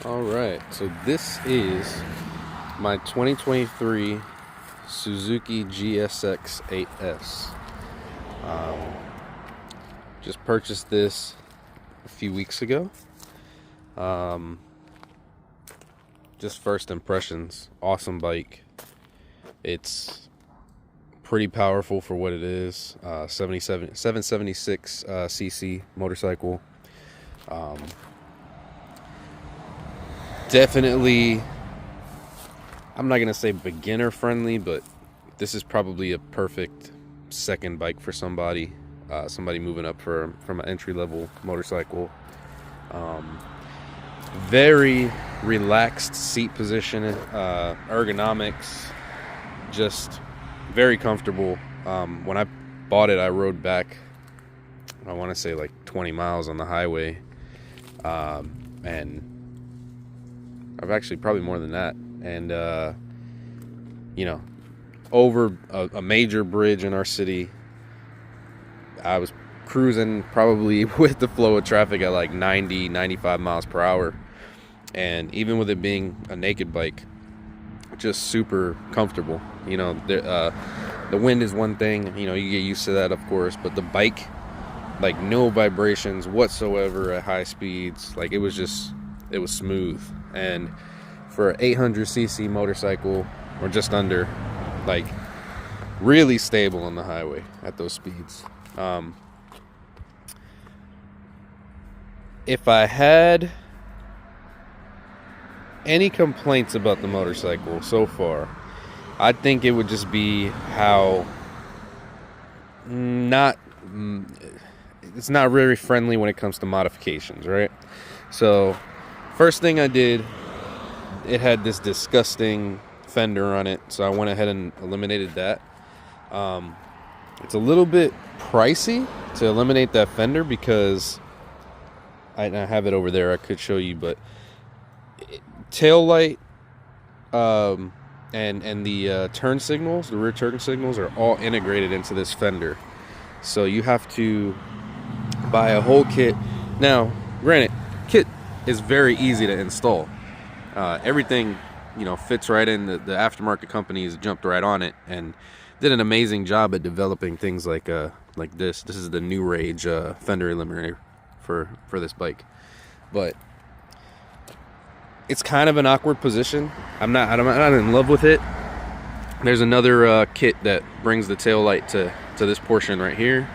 All right, so this is my 2023 Suzuki gsx8s. Just purchased this a few weeks ago. Just first impressions, awesome bike. It's pretty powerful for what it is. 776 cc motorcycle. Definitely, I'm not gonna say beginner friendly, but this is probably a perfect second bike for somebody moving up from an entry-level motorcycle. Very relaxed seat position, ergonomics, just very comfortable. When I bought it, I rode back, I want to say like 20 miles on the highway, and I've actually probably more than that. And over a major bridge in our city, I was cruising probably with the flow of traffic at like 95 miles per hour. And even with it being a naked bike, just super comfortable. The wind is one thing, you get used to that, of course, but the bike, like, no vibrations whatsoever at high speeds. Like, it was smooth. And for an 800cc motorcycle, or just under, like, really stable on the highway at those speeds. If I had any complaints about the motorcycle so far, I think it would just be how it's not very friendly when it comes to modifications, right? So first thing I did, it had this disgusting fender on it, so I went ahead and eliminated that. It's a little bit pricey to eliminate that fender because I have it over there, I could show you, but tail light and the turn signals, the rear turn signals, are all integrated into this fender. So you have to buy a whole kit. Now, granted, kit is very easy to install. Everything, fits right in. The aftermarket companies jumped right on it and did an amazing job at developing things like this. This is the New Rage fender eliminator for this bike. But it's kind of an awkward position. I'm not in love with it. There's another kit that brings the tail light to this portion right here.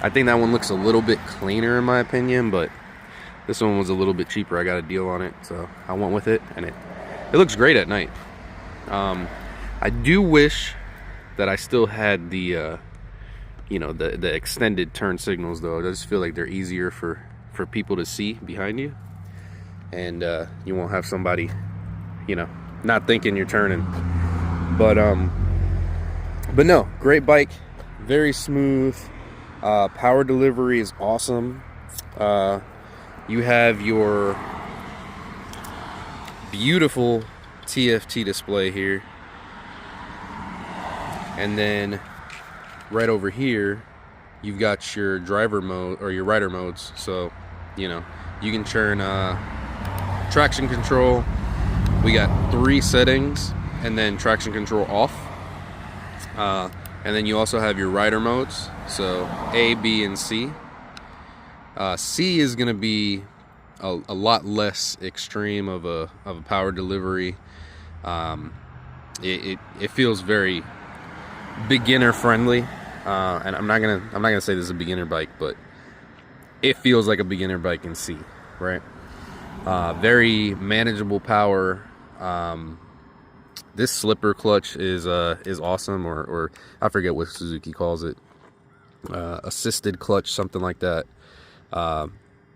I think that one looks a little bit cleaner in my opinion, but this one was a little bit cheaper. I got a deal on it, so I went with it, and it looks great at night. I do wish that I still had the the extended turn signals, though. I just feel like they're easier for people to see behind you, and you won't have somebody not thinking you're turning. But no, great bike, very smooth. Power delivery is awesome. You have your beautiful TFT display here, and then right over here you've got your driver mode or your rider modes. So you can turn traction control. We got 3 settings, and then traction control off, and then you also have your rider modes, so A, B, and C. C is going to be a lot less extreme of a power delivery. It feels very beginner friendly, and I'm not gonna say this is a beginner bike, but it feels like a beginner bike in C, right? Very manageable power. This slipper clutch is awesome, or I forget what Suzuki calls it, assisted clutch, something like that.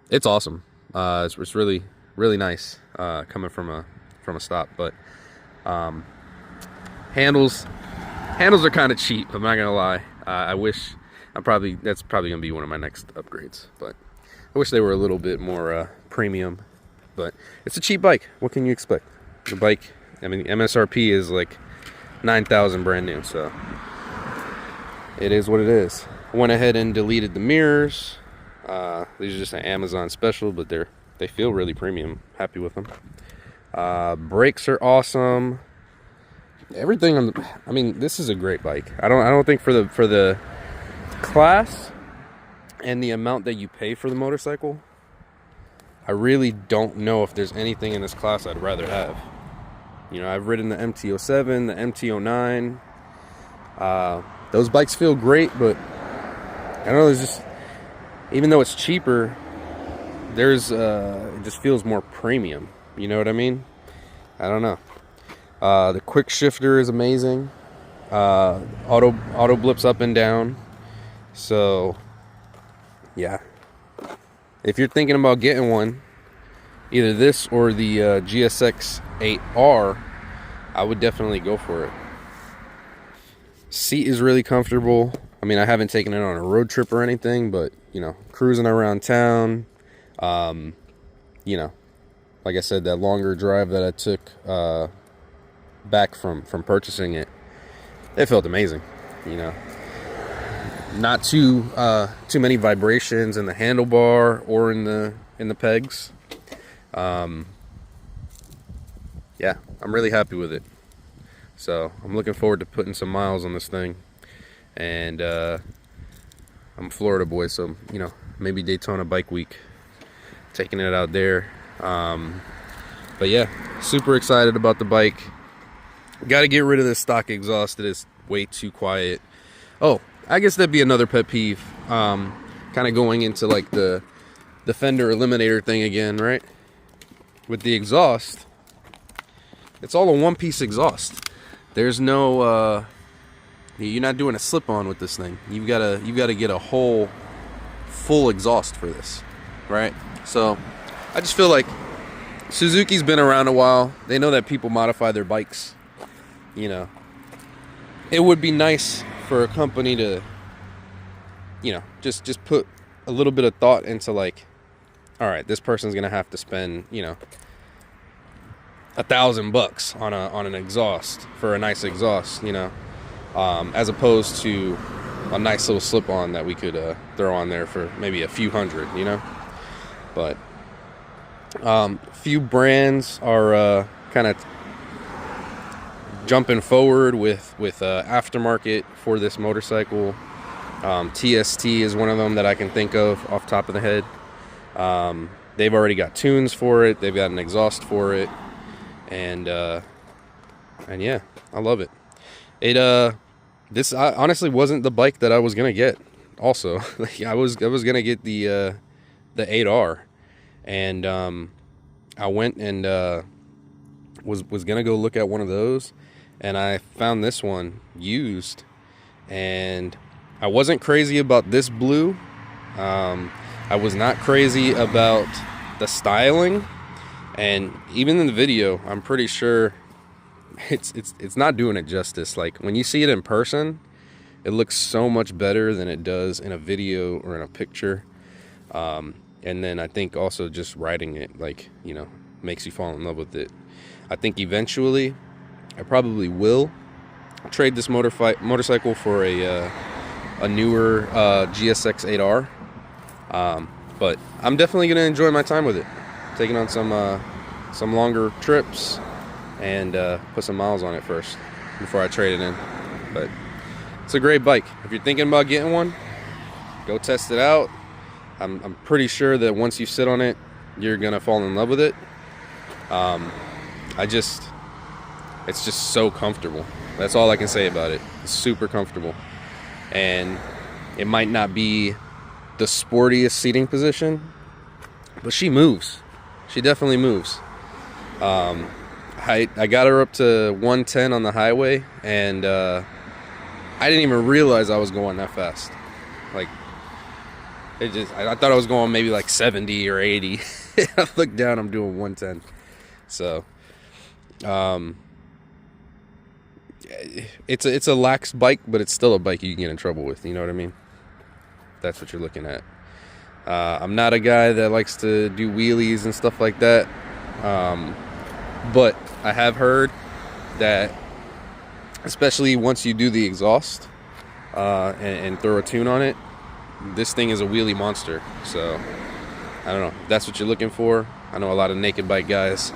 It's awesome. It's really, really nice coming from a stop. But handles are kind of cheap, I'm not gonna lie. I wish that's probably gonna be one of my next upgrades, but I wish they were a little bit more premium. But it's a cheap bike. What can you expect? The bike, I mean, MSRP is like 9,000 brand new, so it is what it is. I went ahead and deleted the mirrors. These are just an Amazon special, but they they feel really premium. Happy with them. Brakes are awesome. Everything I mean, this is a great bike. I don't think for the class and the amount that you pay for the motorcycle, I really don't know if there's anything in this class I'd rather have. You know, I've ridden the MT-07, the MT-09. Those bikes feel great, but I don't know, there's just, even though it's cheaper, there's it just feels more premium. You know what I mean? I don't know. The quick shifter is amazing. Auto blips up and down. So yeah, if you're thinking about getting one, either this or the gsx8r, I would definitely go for it. Seat is really comfortable. I mean, I haven't taken it on a road trip or anything, but you know, cruising around town, you know, like I said, that longer drive that I took back from purchasing it, it felt amazing. You know, not too many vibrations in the handlebar or in the pegs. Yeah, I'm really happy with it. So I'm looking forward to putting some miles on this thing. And I'm a Florida boy, so you know, maybe Daytona Bike Week, taking it out there. But yeah, super excited about the bike. Got to get rid of this stock exhaust. It is way too quiet. Oh, I guess that'd be another pet peeve. Kind of going into like the fender eliminator thing again, right? With the exhaust, it's all a one-piece exhaust. There's no you're not doing a slip-on with this thing. You've got to get a whole full exhaust for this, right? So I just feel like Suzuki's been around a while. They know that people modify their bikes. You know, it would be nice for a company to, you know, just put a little bit of thought into like, all right, this person's gonna have to spend, you know, $1,000 on an exhaust for a nice exhaust, you know, as opposed to a nice little slip-on that we could throw on there for maybe a few hundred, you know. But few brands are kind of jumping forward with aftermarket for this motorcycle. TST is one of them that I can think of off the top of the head. They've already got tunes for it. They've got an exhaust for it, and yeah, I love it. This honestly wasn't the bike that I was gonna get. Also, like I was gonna get the 8R, and I went and was gonna go look at one of those, and I found this one used, and I wasn't crazy about this blue. I was not crazy about the styling, and even in the video, I'm pretty sure it's not doing it justice. Like when you see it in person, it looks so much better than it does in a video or in a picture. And then I think also just riding it, like, you know, makes you fall in love with it. I think eventually I probably will trade this motorcycle for a newer gsx8r. But I'm definitely gonna enjoy my time with it, taking on some longer trips, and put some miles on it first before I trade it in. But it's a great bike. If you're thinking about getting one, go test it out. I'm pretty sure that once you sit on it, you're gonna fall in love with it. It's just so comfortable. That's all I can say about it. It's super comfortable, and it might not be the sportiest seating position, but she moves. She definitely moves. I got her up to 110 on the highway, and I didn't even realize I was going that fast. Like, I thought I was going maybe like 70 or 80. I looked down, I'm doing 110. So it's a lax bike, but it's still a bike you can get in trouble with, you know what I mean? That's what you're looking at. I'm not a guy that likes to do wheelies and stuff like that, but I have heard that, especially once you do the exhaust and throw a tune on it, this thing is a wheelie monster. So I don't know if that's what you're looking for. I know a lot of naked bike guys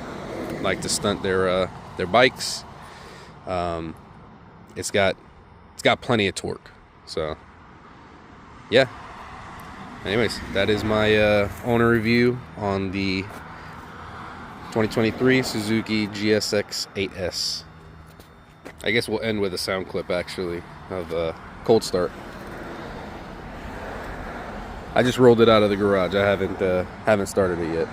like to stunt their bikes. It's got plenty of torque. So yeah. Anyways, that is my owner review on the 2023 Suzuki gsx8s. I guess we'll end with a sound clip actually of cold start. I just rolled it out of the garage. I haven't started it yet.